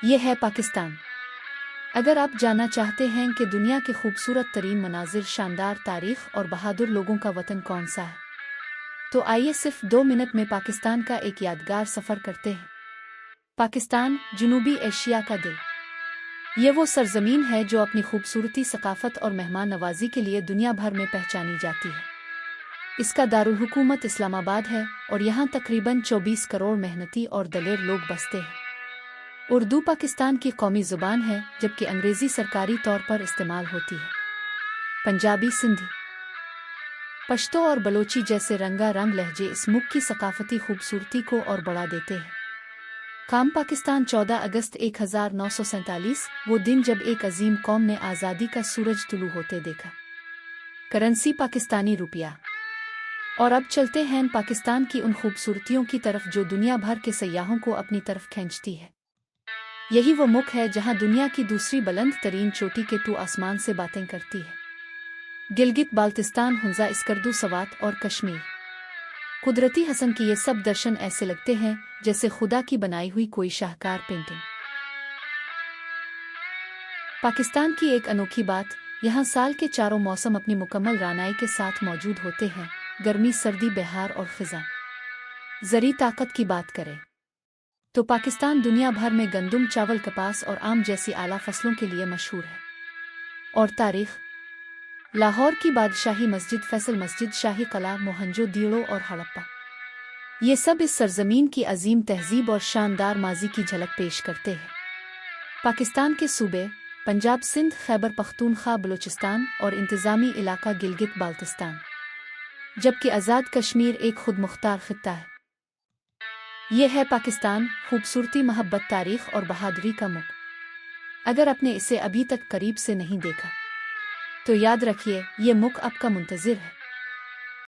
یہ ہے پاکستان۔ اگر آپ جاننا چاہتے ہیں کہ دنیا کے خوبصورت ترین مناظر، شاندار تاریخ اور بہادر لوگوں کا وطن کون سا ہے، تو آئیے صرف 2 منٹ میں پاکستان کا ایک یادگار سفر کرتے ہیں۔ پاکستان، جنوبی ایشیا کا دل۔ یہ وہ سرزمین ہے جو اپنی خوبصورتی، ثقافت اور مہمان نوازی کے لیے دنیا بھر میں پہچانی جاتی ہے۔ اس کا دارالحکومت اسلام آباد ہے اور یہاں تقریباً 24 کروڑ محنتی اور دلیر لوگ بستے ہیں۔ اردو پاکستان کی قومی زبان ہے، جبکہ انگریزی سرکاری طور پر استعمال ہوتی ہے۔ پنجابی، سندھی، پشتو اور بلوچی جیسے رنگا رنگ لہجے اس ملک کی ثقافتی خوبصورتی کو اور بڑھا دیتے ہیں۔ قام پاکستان 14 اگست 1947، وہ دن جب ایک عظیم قوم نے آزادی کا سورج طلوع ہوتے دیکھا۔ کرنسی پاکستانی روپیہ۔ اور اب چلتے ہیں پاکستان کی ان خوبصورتیوں کی طرف جو دنیا بھر کے سیاحوں کو اپنی طرف کھینچتی ہے۔ یہی وہ ملک ہے جہاں دنیا کی دوسری بلند ترین چوٹی کے تو آسمان سے باتیں کرتی ہے۔ گلگت بالتستان، ہنزا اسکردو، سوات اور کشمیر۔ قدرتی حسن کی یہ سب درشن ایسے لگتے ہیں جیسے خدا کی بنائی ہوئی کوئی شاہکار پینٹنگ۔ پاکستان کی ایک انوکھی بات، یہاں سال کے چاروں موسم اپنی مکمل رعنائی کے ساتھ موجود ہوتے ہیں: گرمی، سردی، بہار اور خزاں۔ زرعی طاقت کی بات کریں تو پاکستان دنیا بھر میں گندم، چاول، کپاس اور آم جیسی اعلیٰ فصلوں کے لیے مشہور ہے۔ اور تاریخ، لاہور کی بادشاہی مسجد، فیصل مسجد، شاہی قلعہ، موہنجو دیڑو اور ہڑپہ، یہ سب اس سرزمین کی عظیم تہذیب اور شاندار ماضی کی جھلک پیش کرتے ہیں۔ پاکستان کے صوبے: پنجاب، سندھ، خیبر پختونخوا، بلوچستان اور انتظامی علاقہ گلگت بالتستان، جبکہ آزاد کشمیر ایک خود مختار خطہ ہے۔ یہ ہے پاکستان، خوبصورتی، محبت، تاریخ اور بہادری کا ملک۔ اگر آپ نے اسے ابھی تک قریب سے نہیں دیکھا تو یاد رکھیے، یہ ملک آپ کا منتظر ہے۔